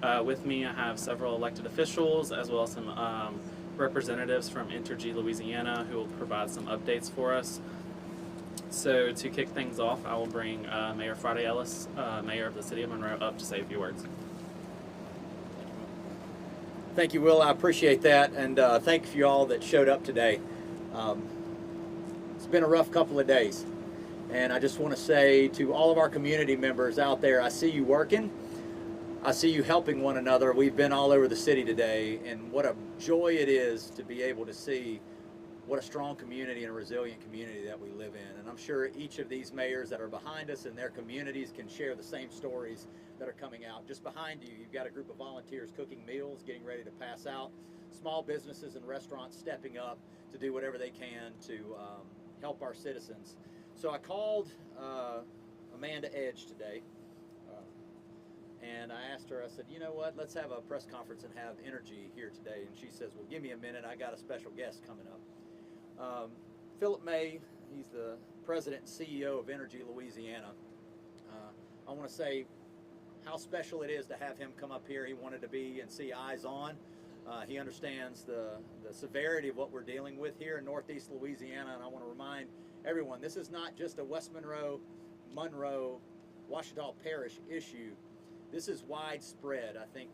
With me, I have several elected officials as well as some representatives from Entergy, Louisiana, who will provide some updates for us. So to kick things off, I will bring Mayor Friday Ellis, Mayor of the City of Monroe, up to say a few words. Thank you, Will. I appreciate that, and thank you all that showed up today. It's been a rough couple of days, and I just want to say to all of our community members out there, I see you working. I see you helping one another. We've been all over the city today, and what a joy it is to be able to see what a strong community and a resilient community that we live in. And I'm sure each of these mayors that are behind us in their communities can share the same stories that are coming out. Just behind you, you've got a group of volunteers cooking meals, getting ready to pass out. Small businesses and restaurants stepping up to do whatever they can to help our citizens. So I called Amanda Edge today, and I asked her, I said, you know what, let's have a press conference and have Entergy here today. And she says, well, give me a minute, I got a special guest coming up. Philip May, he's the president and CEO of Entergy Louisiana. I want to say how special it is to have him come up here. He wanted to be and see eyes on. He understands the severity of what we're dealing with here in Northeast Louisiana, and I want to remind everyone, this is not just a West Monroe, Ouachita Parish issue. This is widespread. I think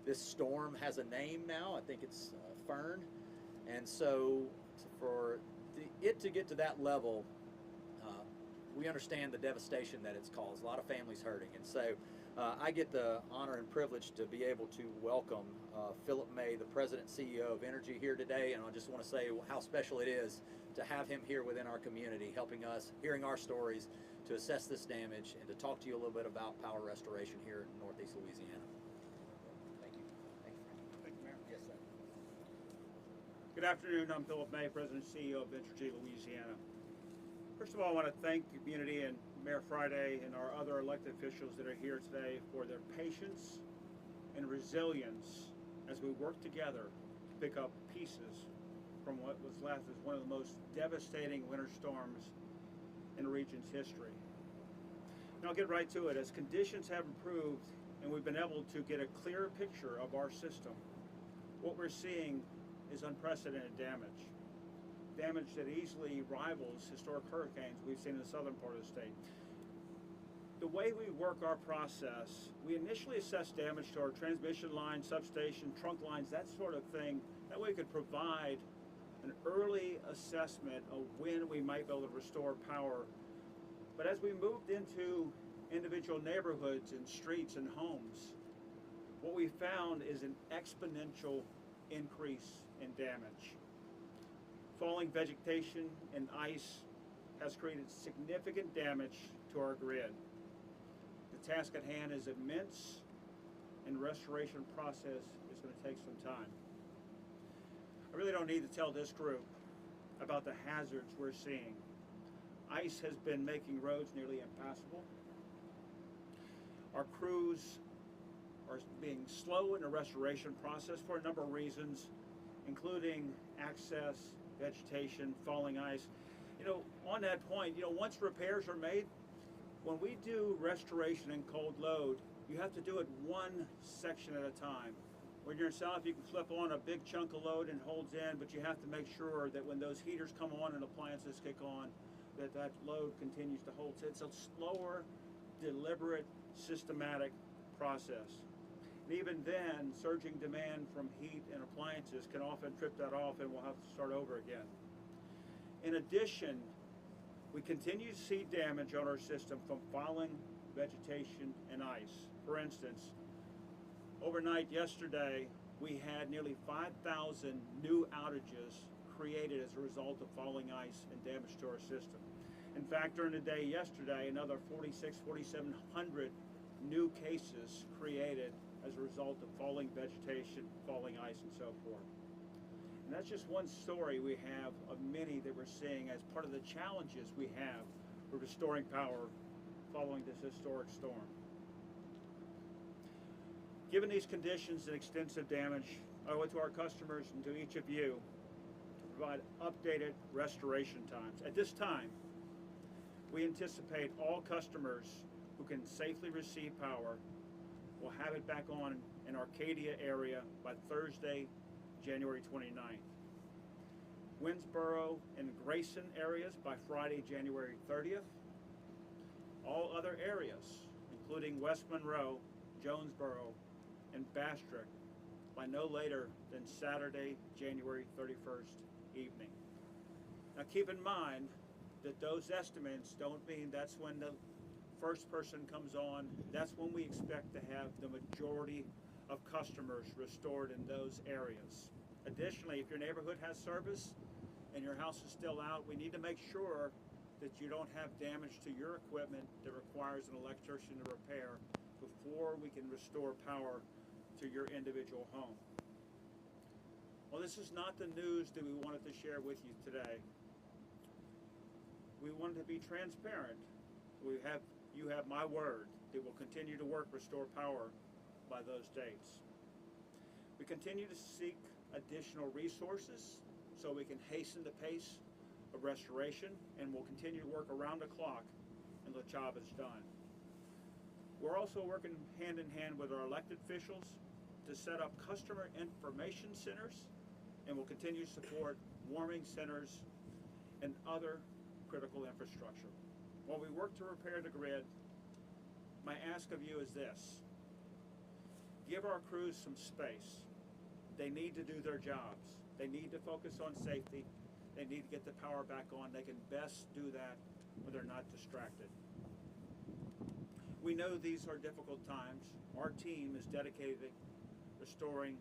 this storm has a name now. I think it's Fern. And so for it to get to that level, we understand the devastation that it's caused. A lot of families hurting. And so I get the honor and privilege to be able to welcome Philip May, the president and CEO of Entergy, here today. And I just want to say how special it is to have him here within our community, helping us, hearing our stories, to assess this damage, and to talk to you a little bit about power restoration here in Northeast Louisiana. Thank you. Thank you. Thank you, Mayor. Yes, sir. Good afternoon. I'm Philip May, President and CEO of Entergy, Louisiana. First of all, I want to thank the community and Mayor Friday and our other elected officials that are here today for their patience and resilience as we work together to pick up pieces from what was left as one of the most devastating winter storms in the region's history. And I'll get right to it. As conditions have improved and we've been able to get a clearer picture of our system, what we're seeing is unprecedented damage. Damage that easily rivals historic hurricanes we've seen in the southern part of the state. The way we work our process, we initially assess damage to our transmission lines, substation, trunk lines, that sort of thing. That way we could provide an early assessment of when we might be able to restore power. But as we moved into individual neighborhoods and streets and homes, what we found is an exponential increase in damage. Falling vegetation and ice has created significant damage to our grid. The task at hand is immense, and the restoration process is going to take some time. I really don't need to tell this group about the hazards we're seeing. Ice has been making roads nearly impassable. Our crews are being slow in the restoration process for a number of reasons, including access, vegetation, falling ice. On that point, once repairs are made, when we do restoration in cold load, you have to do it one section at a time. When you're in south, you can flip on a big chunk of load and holds in, but you have to make sure that when those heaters come on and appliances kick on, that load continues to hold. So it's a slower, deliberate, systematic process. And even then, surging demand from heat and appliances can often trip that off, and we'll have to start over again. In addition, we continue to see damage on our system from falling vegetation and ice. For instance, overnight yesterday, we had nearly 5,000 new outages created as a result of falling ice and damage to our system. In fact, during the day yesterday, another 4,700 new cases created as a result of falling vegetation, falling ice, and so forth. And that's just one story we have of many that we're seeing as part of the challenges we have for restoring power following this historic storm. Given these conditions and extensive damage, I owe it to our customers and to each of you to provide updated restoration times. At this time, we anticipate all customers who can safely receive power We'll have it back on in Arcadia area by Thursday, January 29th. Winsboro and Grayson areas by Friday, January 30th. All other areas, including West Monroe, Jonesboro, and Bastrop, by no later than Saturday, January 31st evening. Now keep in mind that those estimates don't mean that's when the first person comes on. That's when we expect to have the majority of customers restored in those areas. Additionally, if your neighborhood has service and your house is still out, we need to make sure that you don't have damage to your equipment that requires an electrician to repair before we can restore power to your individual home. Well, this is not the news that we wanted to share with you today. We wanted to be transparent. You have my word that we'll continue to restore power by those dates. We continue to seek additional resources so we can hasten the pace of restoration, and we'll continue to work around the clock until the job is done. We're also working hand in hand with our elected officials to set up customer information centers, and we'll continue to support warming centers and other critical infrastructure. While we work to repair the grid, my ask of you is this: give our crews some space. They need to do their jobs. They need to focus on safety. They need to get the power back on. They can best do that when they're not distracted. We know these are difficult times. Our team is dedicated to restoring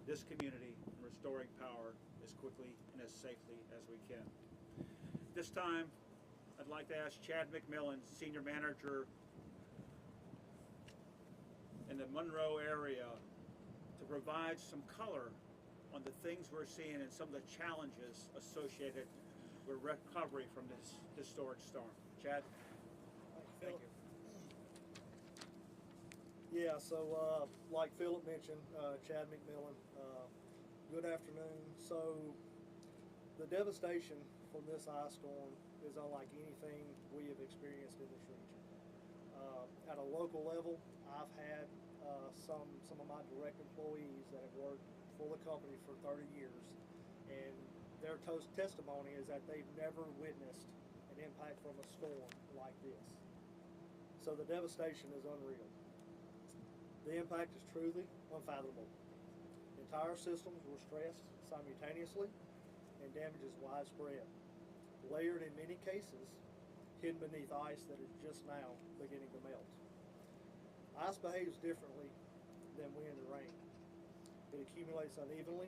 this community and restoring power as quickly and as safely as we can. This time, I'd like to ask Chad McMillan, Senior Manager in the Monroe area, to provide some color on the things we're seeing and some of the challenges associated with recovery from this historic storm. Chad? Thank you. Yeah, so like Philip mentioned, Chad McMillan, good afternoon. So the devastation from this ice storm is unlike anything we have experienced in this region. At a local level, I've had some of my direct employees that have worked for the company for 30 years, and their testimony is that they've never witnessed an impact from a storm like this. So the devastation is unreal. The impact is truly unfathomable. Entire systems were stressed simultaneously, and damage is widespread, layered in many cases, hidden beneath ice that is just now beginning to melt. Ice behaves differently than wind and rain. It accumulates unevenly,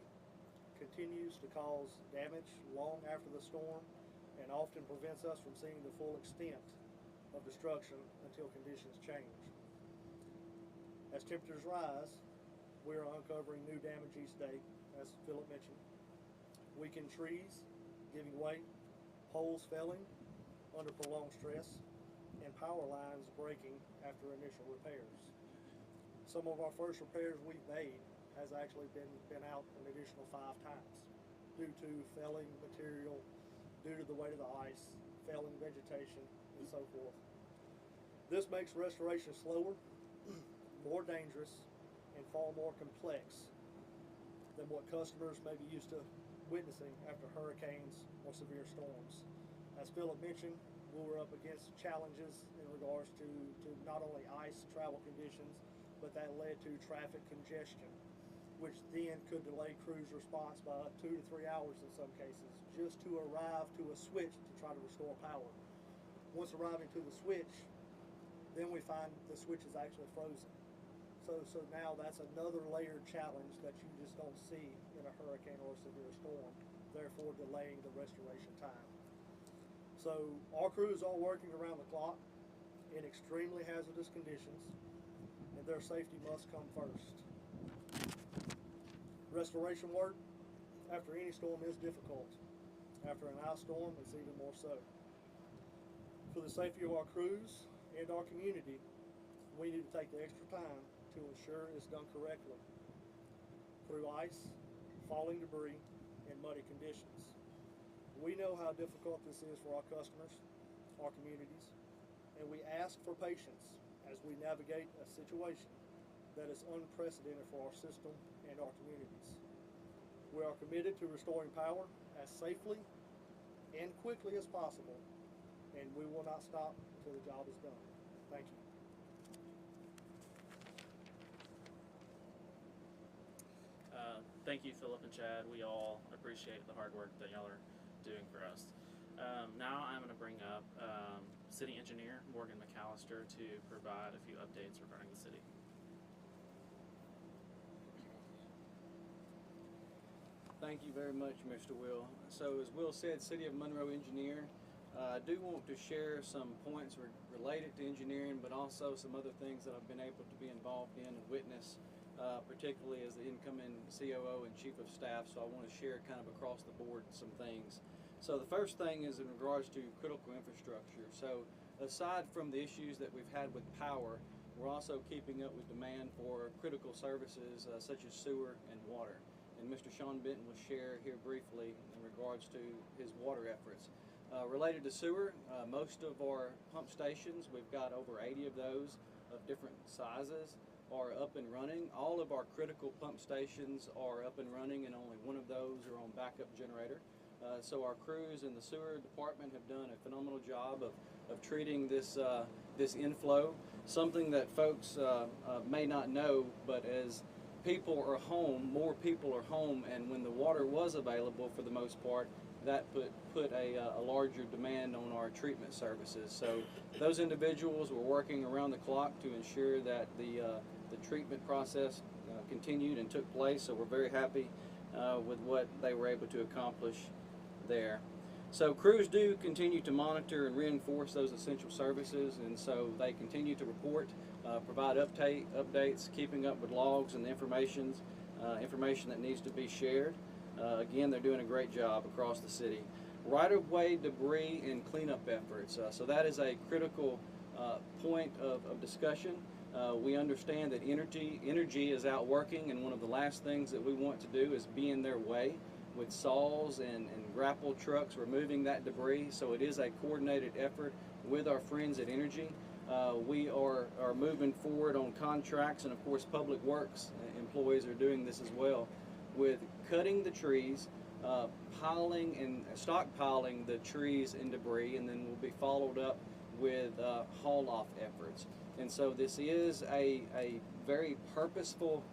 continues to cause damage long after the storm, and often prevents us from seeing the full extent of destruction until conditions change. As temperatures rise, we are uncovering new damage each day, as Philip mentioned. Weakened trees giving way, poles felling under prolonged stress, and power lines breaking after initial repairs. Some of our first repairs we've made has actually been out an additional 5 times due to felling material, due to the weight of the ice, felling vegetation, and so forth. This makes restoration slower, more dangerous, and far more complex than what customers may be used to witnessing after hurricanes or severe storms. As Philip mentioned, we were up against challenges in regards to not only ice travel conditions, but that led to traffic congestion, which then could delay crews' response by 2 to 3 hours in some cases, just to arrive to a switch to try to restore power. Once arriving to the switch, then we find the switch is actually frozen. So now that's another layered challenge that you just don't see in a hurricane or a severe storm, therefore delaying the restoration time. So our crews are working around the clock in extremely hazardous conditions, and their safety must come first. Restoration work after any storm is difficult. After an ice storm, it's even more so. For the safety of our crews and our community, we need to take the extra time to ensure it's done correctly through ice, falling debris, and muddy conditions. We know how difficult this is for our customers, our communities, and we ask for patience as we navigate a situation that is unprecedented for our system and our communities. We are committed to restoring power as safely and quickly as possible, and we will not stop until the job is done. Thank you. Thank you, Philip and Chad. We all appreciate the hard work that y'all are doing for us. Now I'm going to bring up City Engineer Morgan McAllister to provide a few updates regarding the city. Thank you very much, Mr. Will. So as Will said, City of Monroe Engineer, I do want to share some points related to engineering, but also some other things that I've been able to be involved in and witness, particularly as the incoming COO and Chief of Staff. So I want to share kind of across the board some things. So the first thing is in regards to critical infrastructure. So aside from the issues that we've had with power, we're also keeping up with demand for critical services such as sewer and water. And Mr. Sean Benton will share here briefly in regards to his water efforts. Related to sewer, most of our pump stations, we've got over 80 of those of different sizes, are up and running. All of our critical pump stations are up and running, and only one of those are on backup generator. So our crews in the sewer department have done a phenomenal job of treating this inflow. Something that folks may not know, but as people are home, more people are home, and when the water was available for the most part, that put a larger demand on our treatment services. So those individuals were working around the clock to ensure that the treatment process continued and took place. So we're very happy with what they were able to accomplish there. So crews do continue to monitor and reinforce those essential services, and so they continue to report, provide updates, keeping up with logs and the information that needs to be shared. Again, they're doing a great job across the city. Right-of-way debris and cleanup efforts. So that is a critical point of discussion. We understand that Entergy is out working, and one of the last things that we want to do is be in their way with saws and grapple trucks removing that debris. So it is a coordinated effort with our friends at Entergy. We are moving forward on contracts, and of course Public Works employees are doing this as well, with cutting the trees, piling and stockpiling the trees and debris, and then will be followed up with haul-off efforts. And so this is a very purposeful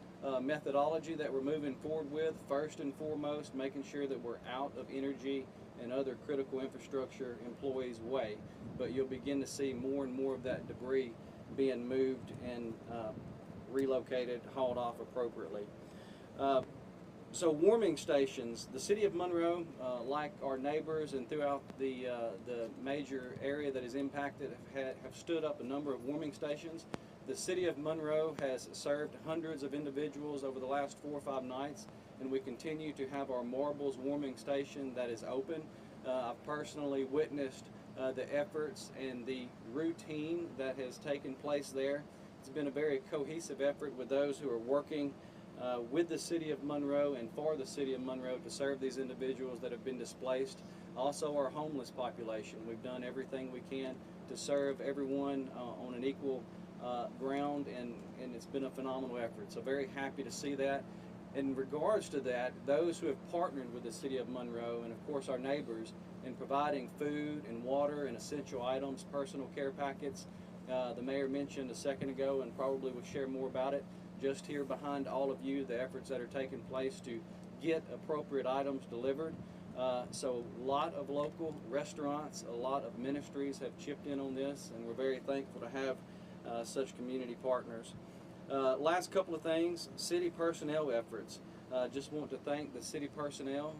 methodology that we're moving forward with. First and foremost, making sure that we're out of Entergy and other critical infrastructure employees' way. But you'll begin to see more and more of that debris being moved and relocated, hauled off appropriately. So warming stations, the city of Monroe, like our neighbors and throughout the major area that is impacted, have stood up a number of warming stations. The city of Monroe has served hundreds of individuals over the last 4 or 5 nights, and we continue to have our Marbles warming station that is open. I've personally witnessed the efforts and the routine that has taken place there. It's been a very cohesive effort with those who are working with the city of Monroe and for the city of Monroe to serve these individuals that have been displaced. Also our homeless population. We've done everything we can to serve everyone on an equal ground, and it's been a phenomenal effort. So very happy to see that. In regards to that, those who have partnered with the city of Monroe and of course our neighbors in providing food and water and essential items, personal care packets, the mayor mentioned a second ago and probably will share more about it. Just here behind all of you, the efforts that are taking place to get appropriate items delivered. So a lot of local restaurants, a lot of ministries have chipped in on this, and we're very thankful to have such community partners. Last couple of things, city personnel efforts. Just want to thank the city personnel.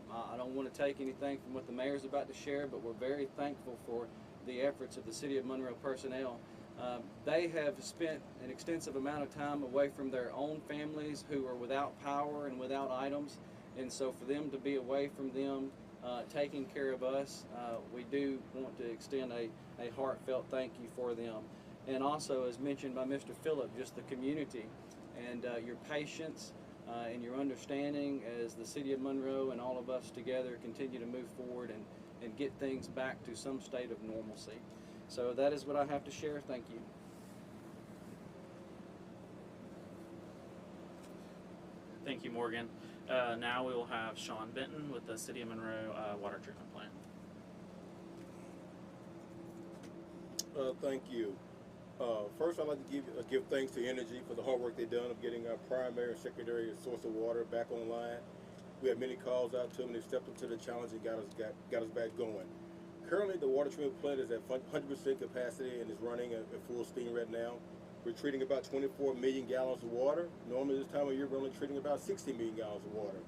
I don't want to take anything from what the mayor's about to share, but we're very thankful for the efforts of the city of Monroe personnel. They have spent an extensive amount of time away from their own families who are without power and without items, and so for them to be away from them, taking care of us, we do want to extend a heartfelt thank you for them. And also, as mentioned by Mr. Phillip, just the community and your patience and your understanding as the city of Monroe and all of us together continue to move forward and get things back to some state of normalcy. So that is what I have to share. Thank you. Thank you, Morgan. Now we will have Sean Benton with the City of Monroe Water Treatment Plant. Thank you. First, I'd like to give thanks to Entergy for the hard work they've done of getting our primary and secondary source of water back online. We had many calls out to them, and they stepped up to the challenge and got us back going. Currently, the water treatment plant is at 100% capacity and is running at full steam right now. We're treating about 24 million gallons of water. Normally, this time of year, we're only treating about 60 million gallons of water.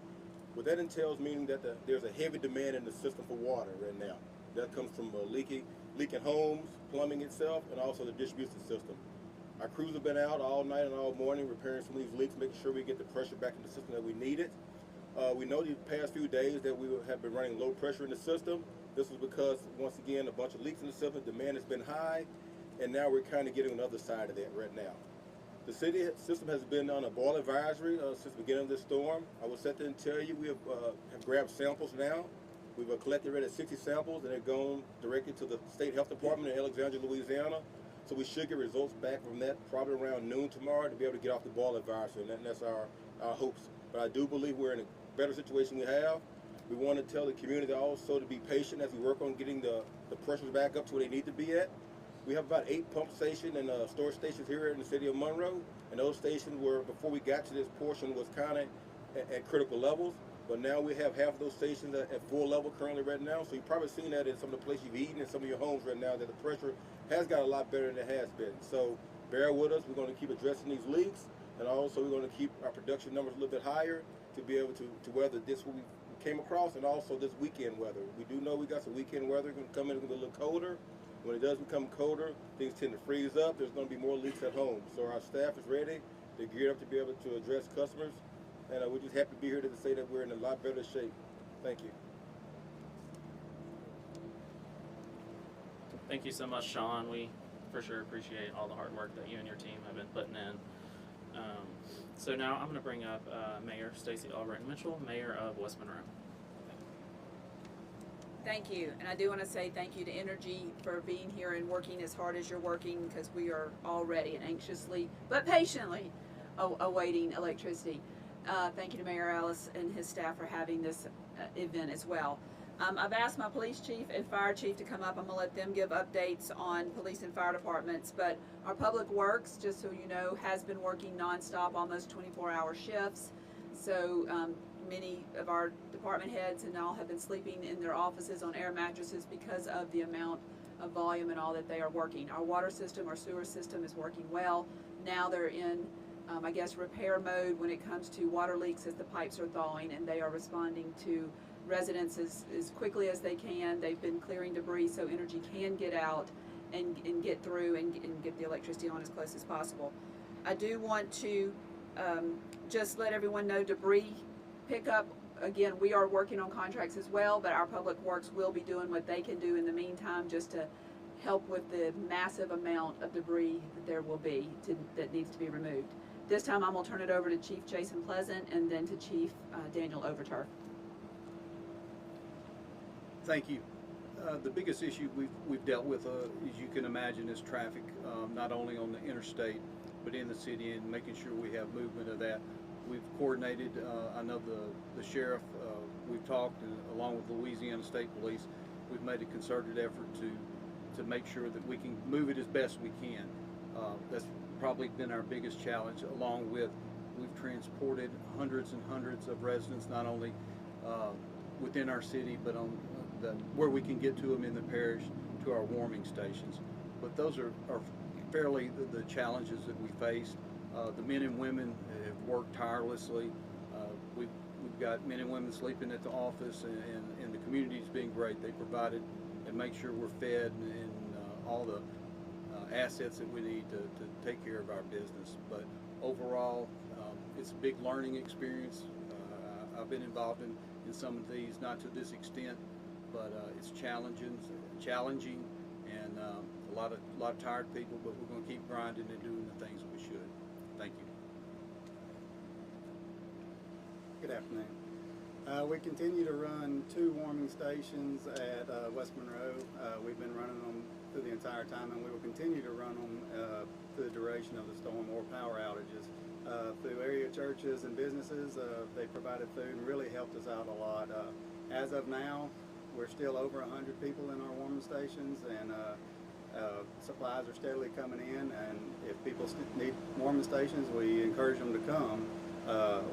What that entails, meaning that there's a heavy demand in the system for water right now. That comes from leaking homes, plumbing itself, and also the distribution system. Our crews have been out all night and all morning repairing some of these leaks, making sure we get the pressure back in the system that we need it. We know these past few days that we have been running low pressure in the system. This is because, once again, a bunch of leaks in the system, demand has been high, and now we're kind of getting on the other side of that right now. The city system has been on a boil advisory since the beginning of this storm. I will sit there and tell you we have grabbed samples now. We've collected already 60 samples, and they're going directly to the State Health Department in Alexandria, Louisiana. So we should get results back from that probably around noon tomorrow to be able to get off the boil advisory, and that's our hopes. But I do believe we're in a better situation we have. We want to tell the community also to be patient as we work on getting the pressures back up to where they need to be at. We have about 8 pump stations and storage stations here in the city of Monroe, and those stations were, before we got to this portion, was kind of at critical levels. But now we have half of those stations at full level currently right now. So you've probably seen that in some of the places you've eaten in some of your homes right now, that the pressure has got a lot better than it has been. So bear with us. We're going to keep addressing these leaks, and also we're going to keep our production numbers a little bit higher to be able to weather this what we came across, and also this weekend weather. We do know we got some weekend weather going to come in. It's going to be a little colder. When it does become colder, things tend to freeze up. There's going to be more leaks at home. So our staff is ready. They're geared up to be able to address customers. And we're just happy to be here to say that we're in a lot better shape. Thank you. Thank you so much, Sean. We for sure appreciate all the hard work that you and your team have been putting in. So now I'm going to bring up Mayor Stacey Albright Mitchell, Mayor of West Monroe. Thank you, and I do want to say thank you to Entergy for being here and working as hard as you're working, because we are all ready and anxiously but patiently awaiting electricity. Thank you to Mayor Ellis and his staff for having this event as well. I've asked my police chief and fire chief to come up. I'm going to let them give updates on police and fire departments, but our public works, just so you know, has been working nonstop, almost 24-hour shifts. So many of our department heads and all have been sleeping in their offices on air mattresses because of the amount of volume and all that they are working. Our water system, our sewer system is working well. Now they're in I guess repair mode when it comes to water leaks as the pipes are thawing, and they are responding to residents as quickly as they can. They've been clearing debris so Entergy can get out and get through and get the electricity on as close as possible. I do want to just let everyone know debris pickup, again, we are working on contracts as well, but our public works will be doing what they can do in the meantime just to help with the massive amount of debris that there will be that needs to be removed. This time I'm going to turn it over to Chief Jason Pleasant and then to Chief Daniel Overturf. Thank you. The biggest issue we've dealt with, as you can imagine, is traffic, not only on the interstate, but in the city, and making sure we have movement of that. We've coordinated, I know the sheriff, we've talked, and along with Louisiana State Police, we've made a concerted effort to make sure that we can move it as best we can. That's probably been our biggest challenge, along with we've transported hundreds and hundreds of residents, not only within our city, but on where we can get to them in the parish, to our warming stations. But those are fairly the challenges that we face. The men and women have worked tirelessly. We've got men and women sleeping at the office, and the community's been great. They provided and make sure we're fed and all the assets that we need to take care of our business. But overall, it's a big learning experience. I've been involved in some of these, not to this extent, but it's challenging, and a lot of tired people. But we're going to keep grinding and doing the things that we should. Thank you. Good afternoon. We continue to run 2 warming stations at West Monroe. We've been running them through the entire time, and we will continue to run them through the duration of the storm or power outages through area churches and businesses. They provided food and really helped us out a lot. As of now, we're still over 100 people in our warming stations, and supplies are steadily coming in. And if people need warming stations, we encourage them to come.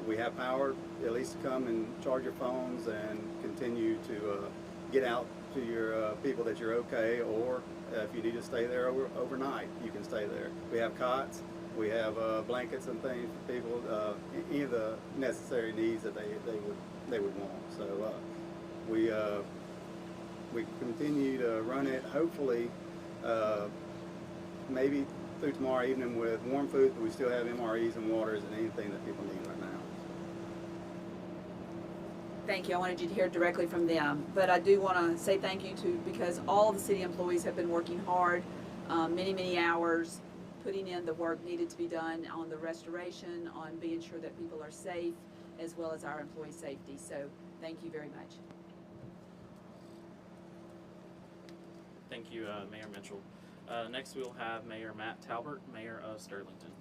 We have power at least to come and charge your phones and continue to get out to your people that you're okay, or if you need to stay there overnight, you can stay there. We have cots, we have blankets and things for people, any of the necessary needs that they would want. So we continue to run it, hopefully maybe through tomorrow evening with warm food, but we still have MREs and waters and anything that people need right now. Thank you. I wanted you to hear directly from them. But I do want to say thank you to, because all the city employees have been working hard, many hours, putting in the work needed to be done on the restoration, on being sure that people are safe, as well as our employee safety. So thank you very much. Thank you, Mayor Mitchell. Next we will have Mayor Matt Talbert, Mayor of Sterlington.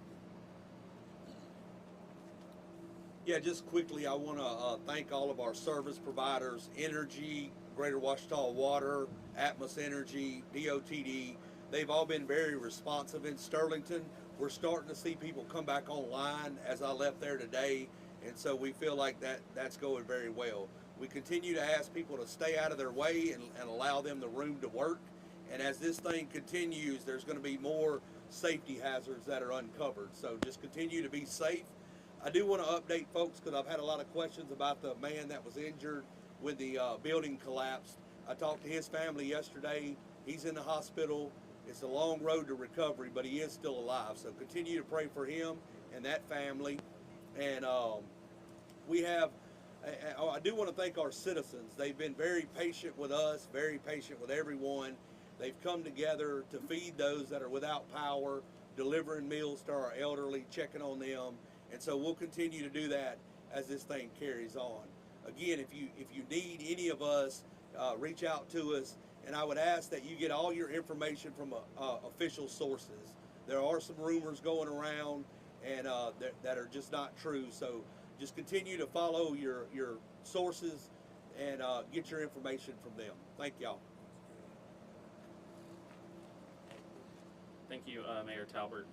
Yeah, just quickly, I want to thank all of our service providers, Entergy, Greater Ouachita Water, Atmos Energy, DOTD. They've all been very responsive in Sterlington. We're starting to see people come back online as I left there today, and so we feel like that's going very well. We continue to ask people to stay out of their way and allow them the room to work. And as this thing continues, there's going to be more safety hazards that are uncovered. So just continue to be safe. I do want to update folks because I've had a lot of questions about the man that was injured when the building collapsed. I talked to his family yesterday. He's in the hospital. It's a long road to recovery, but he is still alive. So continue to pray for him and that family. And we have, I do want to thank our citizens. They've been very patient with us, very patient with everyone. They've come together to feed those that are without power, delivering meals to our elderly, checking on them. And so we'll continue to do that as this thing carries on. Again, if you need any of us, reach out to us. And I would ask that you get all your information from official sources. There are some rumors going around and that are just not true. So just continue to follow your sources and get your information from them. Thank y'all. Thank you, Mayor Talbert.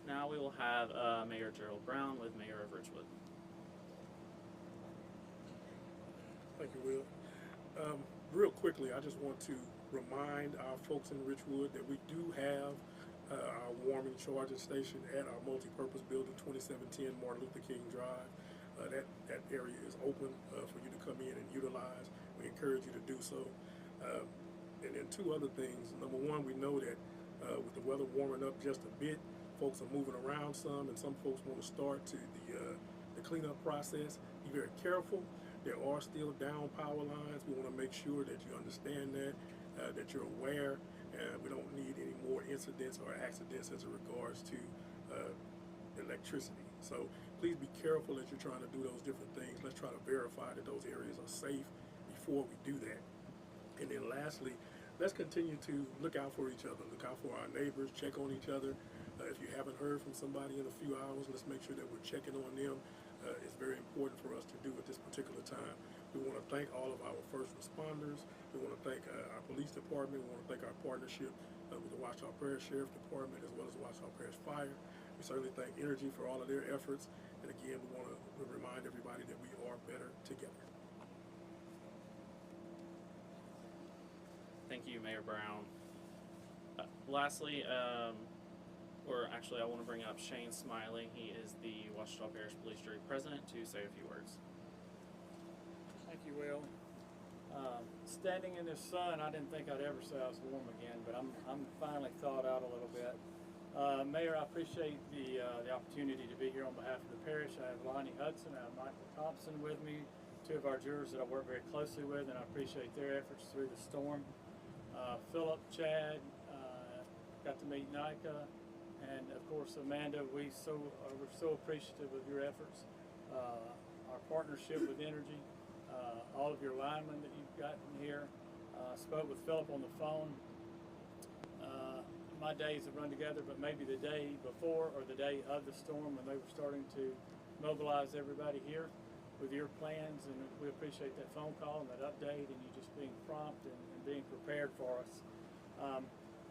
Now we will have Mayor Gerald Brown with Mayor of Richwood. Thank you, Will. Real quickly, I just want to remind our folks in Richwood that we do have our warming charging station at our multi-purpose building, 2710 Martin Luther King Drive. That area is open for you to come in and utilize. We encourage you to do so. And then two other things. Number one, we know that with the weather warming up just a bit, folks are moving around some, and some folks want to start to the cleanup process. Be very careful. There are still down power lines. We want to make sure that you understand that you're aware, and we don't need any more incidents or accidents as it regards to electricity. So please be careful as you're trying to do those different things. Let's try to verify that those areas are safe before we do that. And then lastly, let's continue to look out for each other, look out for our neighbors, check on each other. If you haven't heard from somebody in a few hours, let's make sure that we're checking on them. It's very important for us to do at this particular time. We want to thank all of our first responders. We want to thank our police department. We want to thank our partnership with the Ouachita Parish Sheriff Department as well as the Ouachita Parish Fire. We certainly thank Entergy for all of their efforts. And again, we want to remind everybody that we are better together. Thank you, Mayor Brown. Lastly, or actually I want to bring up Shane Smiley. He is the Ouachita Parish Police Jury President to say a few words. Thank you, Will. Standing in this sun, I didn't think I'd ever say I was warm again, but I'm finally thawed out a little bit. Mayor, I appreciate the opportunity to be here on behalf of the parish. I have Lonnie Hudson, I have Michael Thompson with me, two of our jurors that I work very closely with, and I appreciate their efforts through the storm. Philip, Chad, got to meet Nika, and of course Amanda. We're so appreciative of your efforts. Our partnership with Entergy, all of your linemen that you've gotten here. Spoke with Philip on the phone. my days have run together, but maybe the day before or the day of the storm when they were starting to mobilize everybody here with your plans, and we appreciate that phone call and that update and you just being prompt and being prepared for us.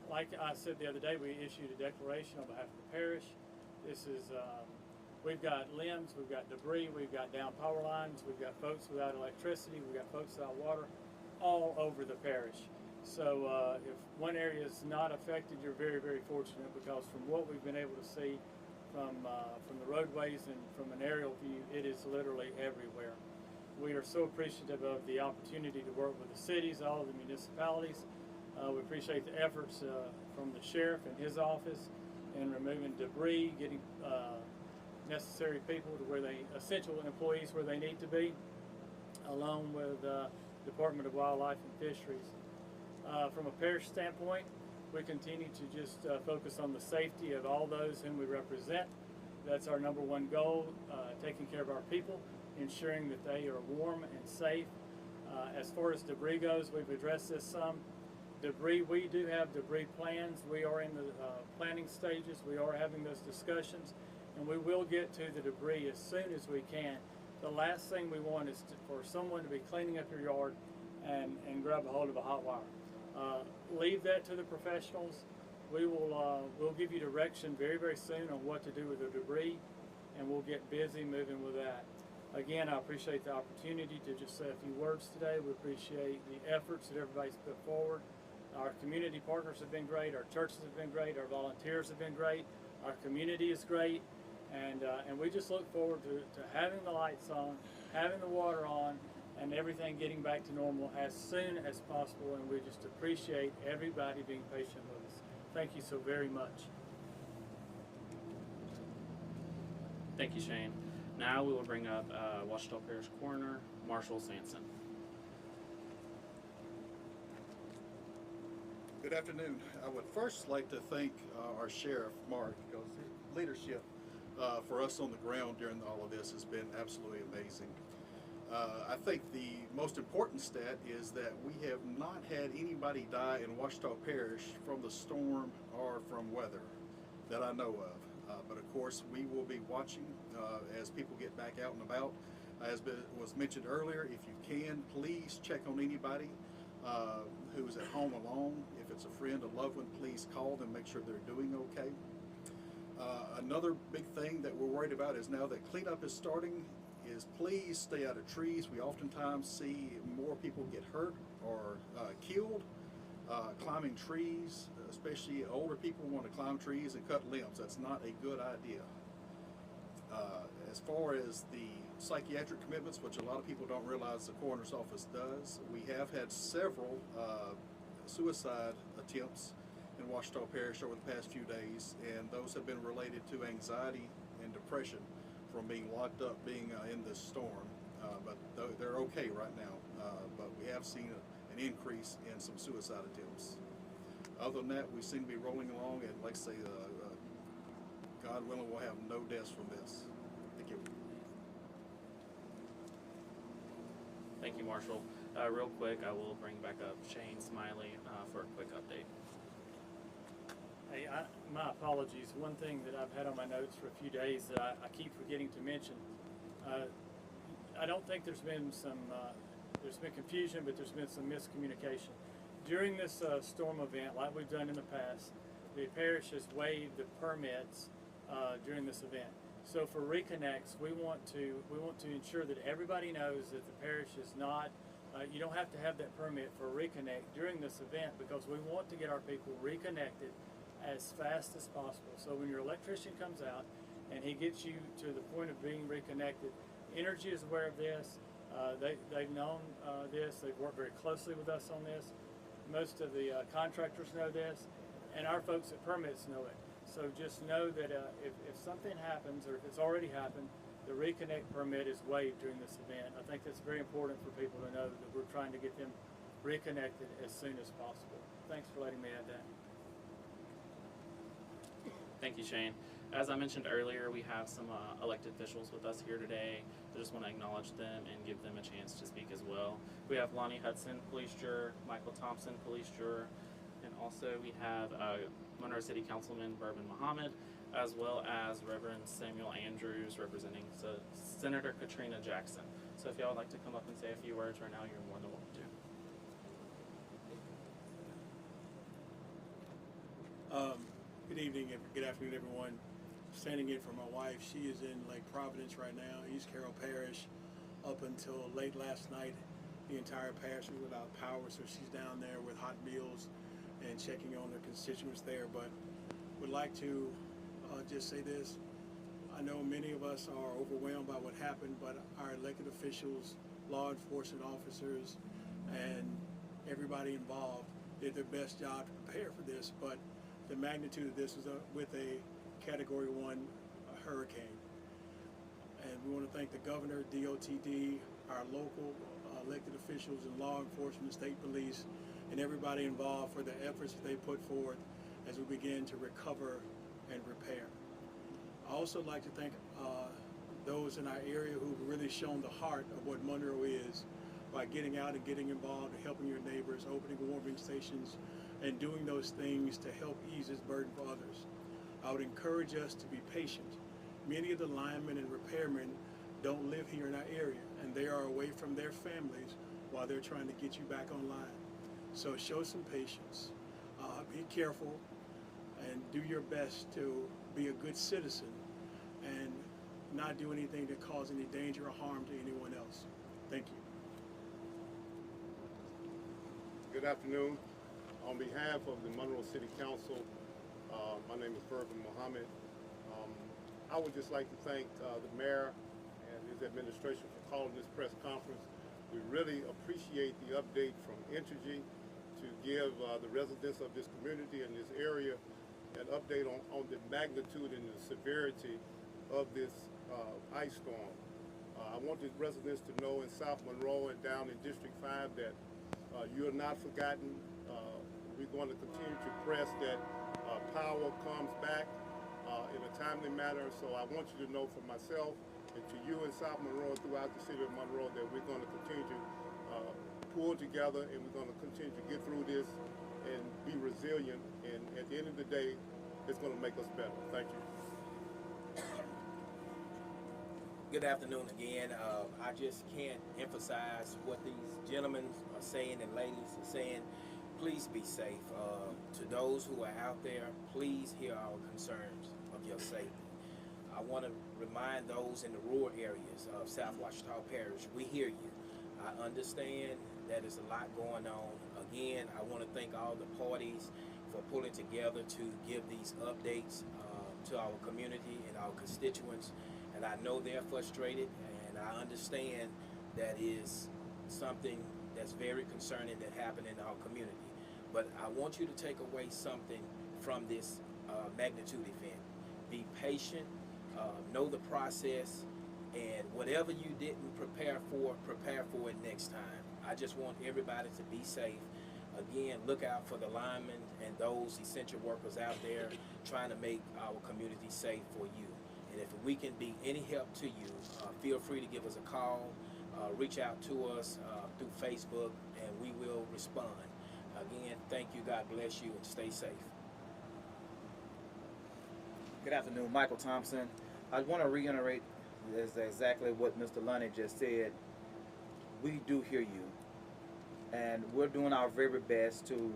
Like I said the other day, we issued a declaration on behalf of the parish. This is, we've got limbs, we've got debris, we've got down power lines, we've got folks without electricity, we've got folks without water, all over the parish. So if one area is not affected, you're very, very fortunate, because from what we've been able to see from the roadways and from an aerial view, it is literally everywhere. We are so appreciative of the opportunity to work with the cities, all of the municipalities. We appreciate the efforts from the sheriff and his office in removing debris, getting necessary people to where essential employees where they need to be, along with Department of Wildlife and Fisheries. From a parish standpoint, we continue to just focus on the safety of all those whom we represent. That's our number one goal, taking care of our people, ensuring that they are warm and safe. As far as debris goes, we've addressed this some. Debris, we do have debris plans. We are in the planning stages. We are having those discussions, and we will get to the debris as soon as we can. The last thing we want is for someone to be cleaning up your yard and grab a hold of a hot wire. Leave that to the professionals. We'll give you direction very, very soon on what to do with the debris, and we'll get busy moving with that. Again, I appreciate the opportunity to just say a few words today. We appreciate the efforts that everybody's put forward. Our community partners have been great. Our churches have been great. Our volunteers have been great. Our community is great. And we just look forward to having the lights on, having the water on, and everything getting back to normal as soon as possible. And we just appreciate everybody being patient with us. Thank you so very much. Thank you, Shane. Now we will bring up Ouachita Parish Coroner Marshall Sampson. Good afternoon. I would first like to thank our Sheriff, Mark, because his leadership for us on the ground during all of this has been absolutely amazing. I think the most important stat is that we have not had anybody die in Ouachita Parish from the storm or from weather that I know of. But of course, we will be watching as people get back out and about. As was mentioned earlier, if you can, please check on anybody who's at home alone. If it's a friend, a loved one, please call them, make sure they're doing okay. Another big thing that we're worried about is now that cleanup is starting, is please stay out of trees. We oftentimes see more people get hurt or killed climbing trees, especially older people want to climb trees and cut limbs. That's not a good idea. As far as the psychiatric commitments, which a lot of people don't realize the coroner's office does, we have had several suicide attempts in Ouachita Parish over the past few days, and those have been related to anxiety and depression from being locked up, being in this storm. But they're okay right now. But we have seen an increase in some suicide attempts. Other than that, we seem to be rolling along, and like I say, God willing, we'll have no deaths from this. Thank you. Thank you, Marshall. Real quick, I will bring back up Shane Smiley for a quick update. Hey, my apologies. One thing that I've had on my notes for a few days that I keep forgetting to mention. I don't think there's been confusion, but there's been some miscommunication. During this storm event, like we've done in the past, the parish has waived the permits during this event. So for reconnects, we want to ensure that everybody knows that the parish is not. You don't have to have that permit for a reconnect during this event, because we want to get our people reconnected as fast as possible. So when your electrician comes out and he gets you to the point of being reconnected, Entergy is aware of this. They've known this. They've worked very closely with us on this. Most of the contractors know this, and our folks at permits know it. So just know that if something happens, or if it's already happened, the reconnect permit is waived during this event. I think that's very important for people to know that we're trying to get them reconnected as soon as possible. Thanks for letting me add that. Thank you, Shane. As I mentioned earlier, we have some elected officials with us here today. I just want to acknowledge them and give them a chance to speak as well. We have Lonnie Hudson, police juror, Michael Thompson, police juror, and also we have Monroe City Councilman Bourbon Muhammad, as well as Reverend Samuel Andrews representing Senator Katrina Jackson. So if y'all would like to come up and say a few words right now, you're more than welcome to. Good evening, good afternoon, everyone. Standing in for my wife. She is in Lake Providence right now, East Carroll Parish. Up until late last night, the entire parish was without power, so she's down there with hot meals and checking on her constituents there. But would like to just say this. I know many of us are overwhelmed by what happened, but our elected officials, law enforcement officers, and everybody involved did their best job to prepare for this. But the magnitude of this was with a Category 1 hurricane. And we want to thank the governor, DOTD, our local elected officials and law enforcement, state police, and everybody involved for the efforts that they put forth as we begin to recover and repair. I also like to thank those in our area who've really shown the heart of what Monroe is by getting out and getting involved and helping your neighbors, opening warming stations, and doing those things to help ease this burden for others. I would encourage us to be patient. Many of the linemen and repairmen don't live here in our area, and they are away from their families while they're trying to get you back online. So show some patience, be careful, and do your best to be a good citizen and not do anything that causes any danger or harm to anyone else. Thank you. Good afternoon. On behalf of the Monroe City Council, my name is Bourbon Muhammad. I would just like to thank the mayor and his administration for calling this press conference. We really appreciate the update from Entergy to give the residents of this community and this area an update on the magnitude and the severity of this ice storm. I want the residents to know in South Monroe and down in District 5 that you are not forgotten. We're going to continue to press that power comes back in a timely manner. So I want you to know from myself and to you in South Monroe, throughout the city of Monroe, that we're going to continue to pull together, and we're going to continue to get through this and be resilient. And at the end of the day, it's going to make us better. Thank you. Good afternoon again. I just can't emphasize what these gentlemen are saying and ladies are saying. Please be safe. To those who are out there, please hear our concerns of your safety. I want to remind those in the rural areas of South Ouachita Parish, we hear you. I understand that there's a lot going on. Again, I want to thank all the parties for pulling together to give these updates to our community and our constituents. And I know they're frustrated, and I understand that is something that's very concerning that happened in our community. But I want you to take away something from this magnitude event. Be patient, know the process, and whatever you didn't prepare for it next time. I just want everybody to be safe. Again, look out for the linemen and those essential workers out there trying to make our community safe for you. And if we can be any help to you, feel free to give us a call, reach out to us through Facebook, and we will respond. Again, thank you, God bless you, and stay safe. Good afternoon, Michael Thompson. I want to reiterate exactly what Mr. Lunny just said. We do hear you, and we're doing our very best to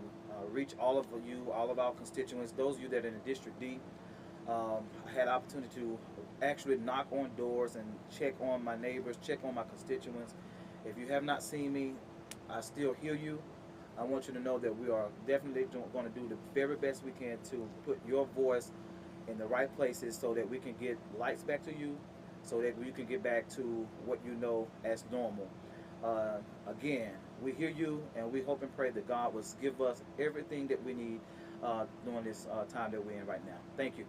reach all of you, all of our constituents, those of you that are in District D. I had the opportunity to actually knock on doors and check on my neighbors, check on my constituents. If you have not seen me, I still hear you. I want you to know that we are definitely going to do the very best we can to put your voice in the right places so that we can get lights back to you, so that you can get back to what you know as normal. Again, we hear you, and we hope and pray that God will give us everything that we need during this time that we're in right now. Thank you.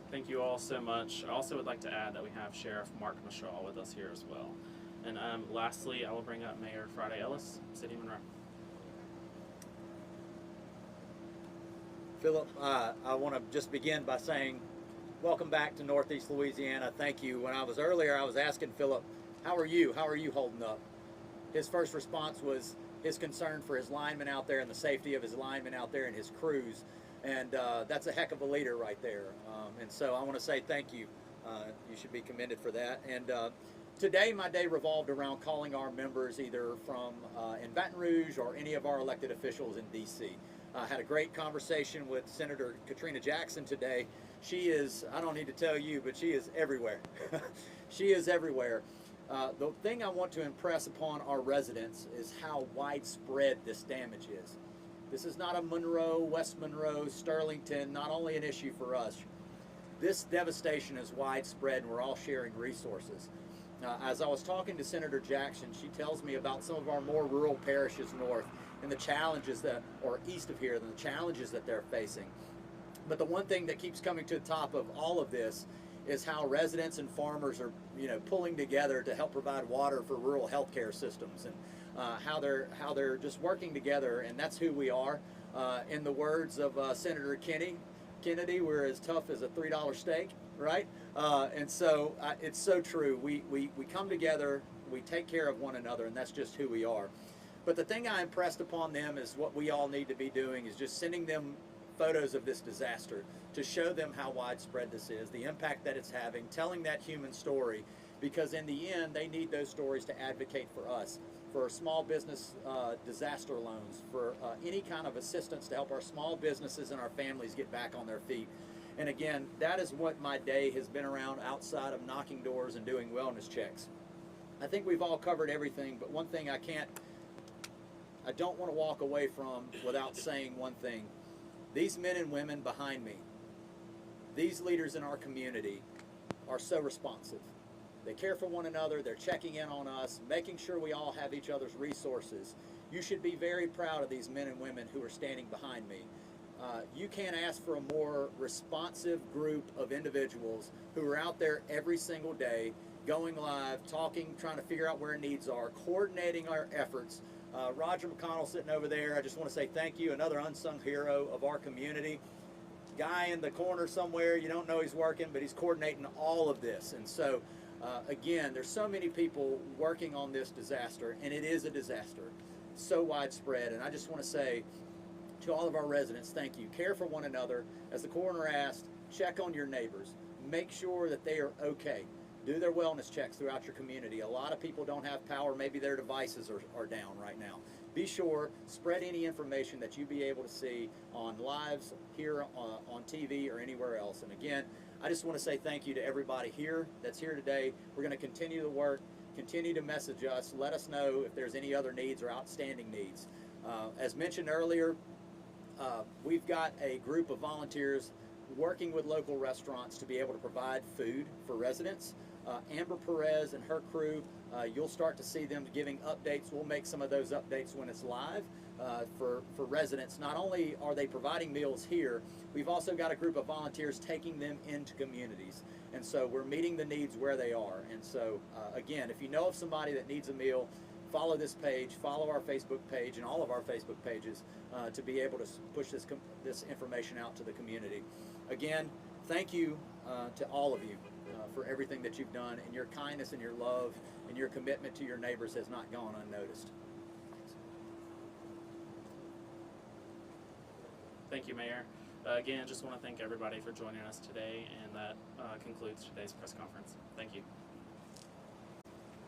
Thank you all so much. I also would like to add that we have Sheriff Mark Mashal with us here as well. And lastly, I will bring up Mayor Friday Ellis, City of Monroe. Philip, I want to just begin by saying welcome back to Northeast Louisiana. Thank you. When I was earlier, I was asking Philip, how are you? How are you holding up? His first response was, his concern for his linemen out there and the safety of his linemen out there and his crews. And that's a heck of a leader right there. And so I want to say thank you. You should be commended for that. And today my day revolved around calling our members either from in Baton Rouge or any of our elected officials in D.C. I had a great conversation with Senator Katrina Jackson today. She is, I don't need to tell you, but she is everywhere. She is everywhere. The thing I want to impress upon our residents is how widespread this damage is. This is not a Monroe, West Monroe, Sterlington, not only an issue for us. This devastation is widespread and we're all sharing resources. As I was talking to Senator Jackson, she tells me about some of our more rural parishes north and the challenges that, or east of here, the challenges that they're facing. But the one thing that keeps coming to the top of all of this is how residents and farmers are, pulling together to help provide water for rural healthcare systems, and how they're just working together, and that's who we are. In the words of Senator Kennedy, we're as tough as a $3 steak, right? And so it's so true. We come together, we take care of one another, and that's just who we are. But the thing I impressed upon them is what we all need to be doing is just sending them photos of this disaster to show them how widespread this is, the impact that it's having, telling that human story, because in the end they need those stories to advocate for us, for small business disaster loans, for any kind of assistance to help our small businesses and our families get back on their feet. And again, that is what my day has been around outside of knocking doors and doing wellness checks. I think we've all covered everything, but one thing I don't want to walk away from without saying one thing. These men and women behind me, these leaders in our community are so responsive. They care for one another, they're checking in on us, making sure we all have each other's resources. You should be very proud of these men and women who are standing behind me. You can't ask for a more responsive group of individuals who are out there every single day, going live, talking, trying to figure out where needs are, coordinating our efforts. Roger McConnell sitting over there, I just want to say thank you, another unsung hero of our community. Guy in the corner somewhere, you don't know he's working, but he's coordinating all of this. And so, again, there's so many people working on this disaster, and it is a disaster, so widespread. And I just want to say to all of our residents, thank you. Care for one another. As the coroner asked, check on your neighbors. Make sure that they are okay. Do their wellness checks throughout your community. A lot of people don't have power. Maybe their devices are down right now. Be sure, spread any information that you be able to see on lives here on TV or anywhere else. And again, I just want to say thank you to everybody here that's here today. We're going to continue the work, continue to message us, let us know if there's any other needs or outstanding needs. As mentioned earlier, we've got a group of volunteers working with local restaurants to be able to provide food for residents. Amber Perez and her crew, you'll start to see them giving updates. We'll make some of those updates when it's live for residents. Not only are they providing meals here, we've also got a group of volunteers taking them into communities. And so we're meeting the needs where they are. And so, again, if you know of somebody that needs a meal, follow this page, follow our Facebook page and all of our Facebook pages to be able to push this information out to the community. Again, thank you to all of you for everything that you've done, and your kindness and your love and your commitment to your neighbors has not gone unnoticed. Thank you, Mayor. Again, just want to thank everybody for joining us today, and that concludes today's press conference. Thank you.